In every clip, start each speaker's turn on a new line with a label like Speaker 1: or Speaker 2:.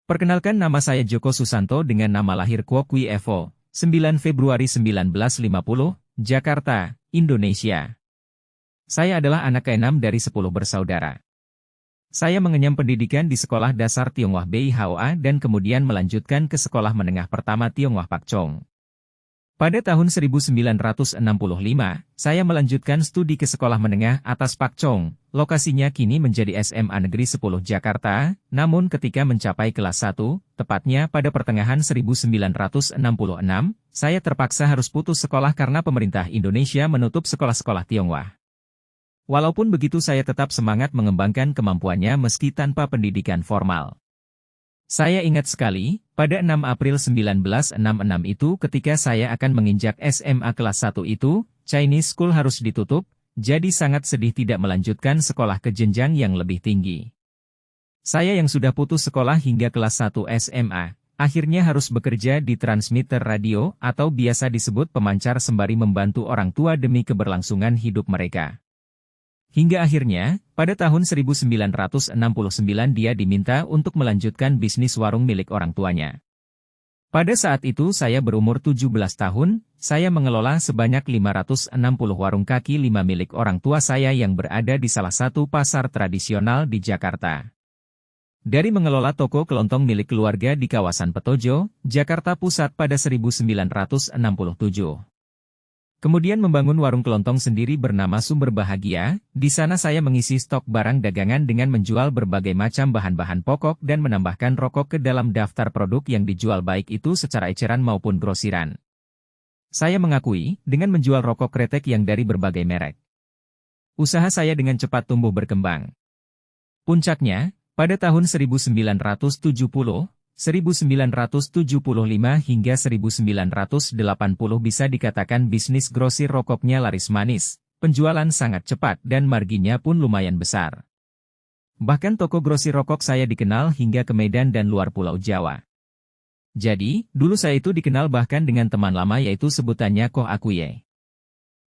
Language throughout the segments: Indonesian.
Speaker 1: Perkenalkan, nama saya Joko Susanto dengan nama lahir Kwok Wi Evo, 9 Februari 1950, Jakarta, Indonesia. Saya adalah anak ke-6 dari 10 bersaudara. Saya mengenyam pendidikan di Sekolah Dasar Tionghoa BIHOA dan kemudian melanjutkan ke Sekolah Menengah Pertama Tionghoa Pak Chong. Pada tahun 1965, saya melanjutkan studi ke Sekolah Menengah Atas Pak Chong. Lokasinya kini menjadi SMA Negeri 10 Jakarta, namun ketika mencapai kelas 1, tepatnya pada pertengahan 1966, saya terpaksa harus putus sekolah karena pemerintah Indonesia menutup sekolah-sekolah Tionghoa. Walaupun begitu, saya tetap semangat mengembangkan kemampuannya meski tanpa pendidikan formal. Saya ingat sekali, pada 6 April 1966 itu ketika saya akan menginjak SMA kelas 1 itu, Chinese School harus ditutup, jadi sangat sedih tidak melanjutkan sekolah ke jenjang yang lebih tinggi. Saya yang sudah putus sekolah hingga kelas 1 SMA, akhirnya harus bekerja di transmitter radio atau biasa disebut pemancar sembari membantu orang tua demi keberlangsungan hidup mereka. Hingga akhirnya, pada tahun 1969 dia diminta untuk melanjutkan bisnis warung milik orang tuanya. Pada saat itu saya berumur 17 tahun, saya mengelola sebanyak 560 warung kaki lima milik orang tua saya yang berada di salah satu pasar tradisional di Jakarta. Dari mengelola toko kelontong milik keluarga di kawasan Petojo, Jakarta Pusat pada 1967. Kemudian membangun warung kelontong sendiri bernama Sumber Bahagia. Di sana saya mengisi stok barang dagangan dengan menjual berbagai macam bahan-bahan pokok dan menambahkan rokok ke dalam daftar produk yang dijual baik itu secara eceran maupun grosiran. Saya mengakui, dengan menjual rokok kretek yang dari berbagai merek, usaha saya dengan cepat tumbuh berkembang. Puncaknya, pada tahun 1970, 1975 hingga 1980 bisa dikatakan bisnis grosir rokoknya laris manis, penjualan sangat cepat dan marginnya pun lumayan besar. Bahkan toko grosir rokok saya dikenal hingga ke Medan dan luar Pulau Jawa. Jadi, dulu saya itu dikenal bahkan dengan teman lama yaitu sebutannya Koh Akuye.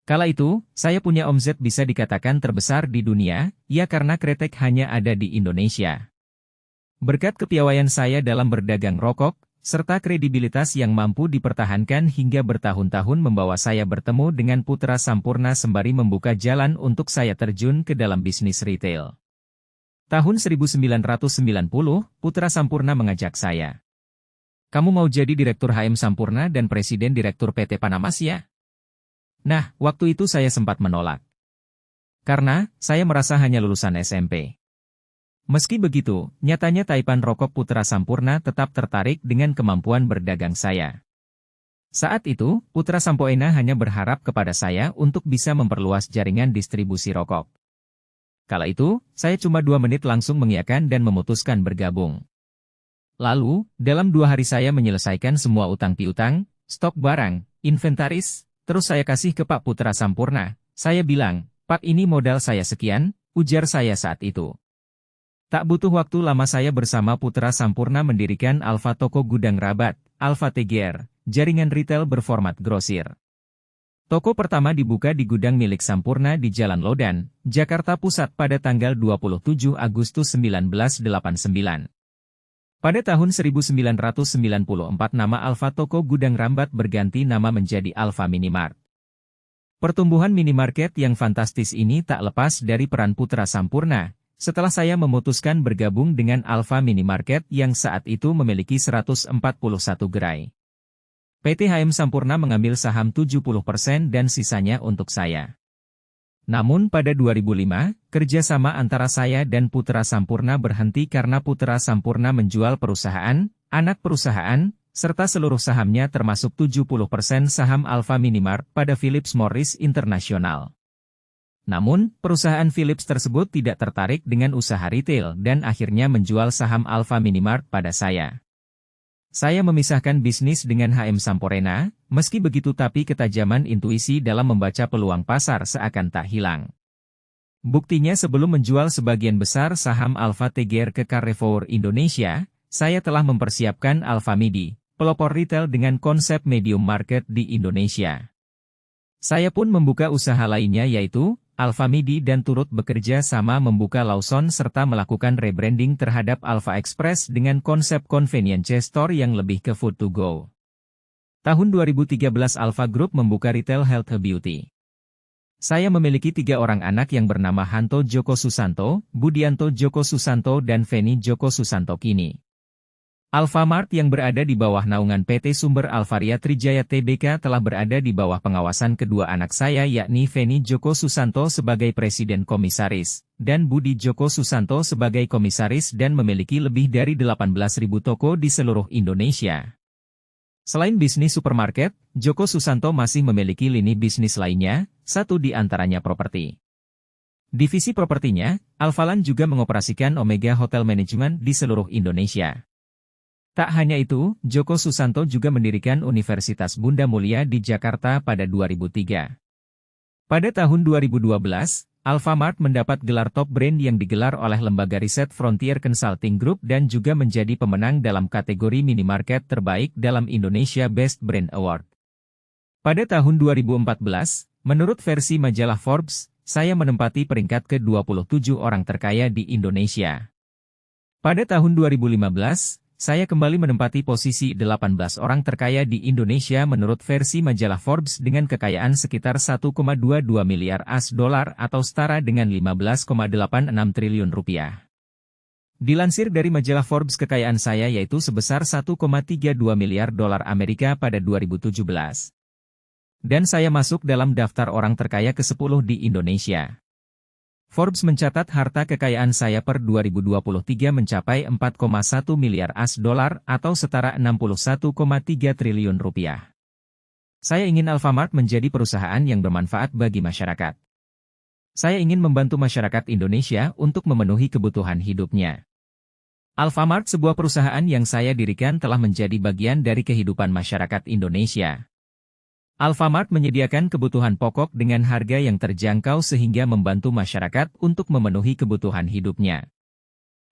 Speaker 1: Kala itu, saya punya omzet bisa dikatakan terbesar di dunia, ya karena kretek hanya ada di Indonesia. Berkat kepiawaian saya dalam berdagang rokok, serta kredibilitas yang mampu dipertahankan hingga bertahun-tahun membawa saya bertemu dengan Putra Sampurna sembari membuka jalan untuk saya terjun ke dalam bisnis retail. Tahun 1990, Putra Sampurna mengajak saya. Kamu mau jadi Direktur HM Sampurna dan Presiden Direktur PT Panamasya? Nah, waktu itu saya sempat menolak. Karena, saya merasa hanya lulusan SMP. Meski begitu, nyatanya Taipan Rokok Putra Sampurna tetap tertarik dengan kemampuan berdagang saya. Saat itu, Putra Sampurna hanya berharap kepada saya untuk bisa memperluas jaringan distribusi rokok. Kala itu, saya cuma 2 menit langsung mengiyakan dan memutuskan bergabung. Lalu, dalam 2 hari saya menyelesaikan semua utang piutang, stok barang, inventaris, terus saya kasih ke Pak Putra Sampurna. Saya bilang, Pak, ini modal saya sekian, ujar saya saat itu. Tak butuh waktu lama saya bersama Putra Sampurna mendirikan Alfa Toko Gudang Rabat, Alfa TGR, jaringan retail berformat grosir. Toko pertama dibuka di gudang milik Sampurna di Jalan Lodan, Jakarta Pusat pada tanggal 27 Agustus 1989. Pada tahun 1994 nama Alfa Toko Gudang Rabat berganti nama menjadi Alfa Minimart. Pertumbuhan minimarket yang fantastis ini tak lepas dari peran Putra Sampurna. Setelah saya memutuskan bergabung dengan Alfa Minimarket yang saat itu memiliki 141 gerai. PT HM Sampurna mengambil saham 70% dan sisanya untuk saya. Namun pada 2005, kerjasama antara saya dan Putra Sampurna berhenti karena Putra Sampurna menjual perusahaan, anak perusahaan, serta seluruh sahamnya termasuk 70% saham Alfa Minimart pada Philips Morris International. Namun, perusahaan Philips tersebut tidak tertarik dengan usaha retail dan akhirnya menjual saham Alfa Minimart pada saya. Saya memisahkan bisnis dengan HM Sampurna, meski begitu tapi ketajaman intuisi dalam membaca peluang pasar seakan tak hilang. Buktinya sebelum menjual sebagian besar saham Alfa TGR ke Carrefour Indonesia, saya telah mempersiapkan Alfa Midi, pelopor retail dengan konsep medium market di Indonesia. Saya pun membuka usaha lainnya yaitu Alfamidi dan turut bekerja sama membuka Lawson serta melakukan rebranding terhadap Alfa Express dengan konsep convenience store yang lebih ke food to go. Tahun 2013 Alfa Group membuka retail health beauty. Saya memiliki 3 orang anak yang bernama Hanto Joko Susanto, Budianto Joko Susanto dan Feni Joko Susanto kini. Alfamart yang berada di bawah naungan PT Sumber Alvaria Trijaya Tbk telah berada di bawah pengawasan kedua anak saya yakni Feni Joko Susanto sebagai Presiden Komisaris, dan Budi Joko Susanto sebagai Komisaris dan memiliki lebih dari 18.000 toko di seluruh Indonesia. Selain bisnis supermarket, Joko Susanto masih memiliki lini bisnis lainnya, satu di antaranya properti. Divisi propertinya, Alfaland juga mengoperasikan Omega Hotel Management di seluruh Indonesia. Tak hanya itu, Joko Susanto juga mendirikan Universitas Bunda Mulia di Jakarta pada 2003. Pada tahun 2012, Alfamart mendapat gelar top brand yang digelar oleh lembaga riset Frontier Consulting Group dan juga menjadi pemenang dalam kategori minimarket terbaik dalam Indonesia Best Brand Award. Pada tahun 2014, menurut versi majalah Forbes, saya menempati peringkat ke-27 orang terkaya di Indonesia. Pada tahun 2015, saya kembali menempati posisi 18 orang terkaya di Indonesia menurut versi majalah Forbes dengan kekayaan sekitar 1,22 miliar US$ atau setara dengan 15,86 triliun rupiah. Dilansir dari majalah Forbes kekayaan saya yaitu sebesar 1,32 miliar dolar Amerika pada 2017. Dan saya masuk dalam daftar orang terkaya ke-10 di Indonesia. Forbes mencatat harta kekayaan saya per 2023 mencapai 4,1 miliar US$ atau setara 61,3 triliun rupiah. Saya ingin Alfamart menjadi perusahaan yang bermanfaat bagi masyarakat. Saya ingin membantu masyarakat Indonesia untuk memenuhi kebutuhan hidupnya. Alfamart sebuah perusahaan yang saya dirikan telah menjadi bagian dari kehidupan masyarakat Indonesia. Alfamart menyediakan kebutuhan pokok dengan harga yang terjangkau sehingga membantu masyarakat untuk memenuhi kebutuhan hidupnya.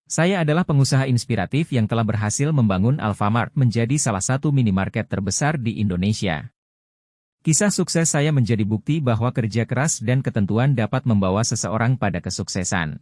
Speaker 1: Saya adalah pengusaha inspiratif yang telah berhasil membangun Alfamart menjadi salah satu minimarket terbesar di Indonesia. Kisah sukses saya menjadi bukti bahwa kerja keras dan ketentuan dapat membawa seseorang pada kesuksesan.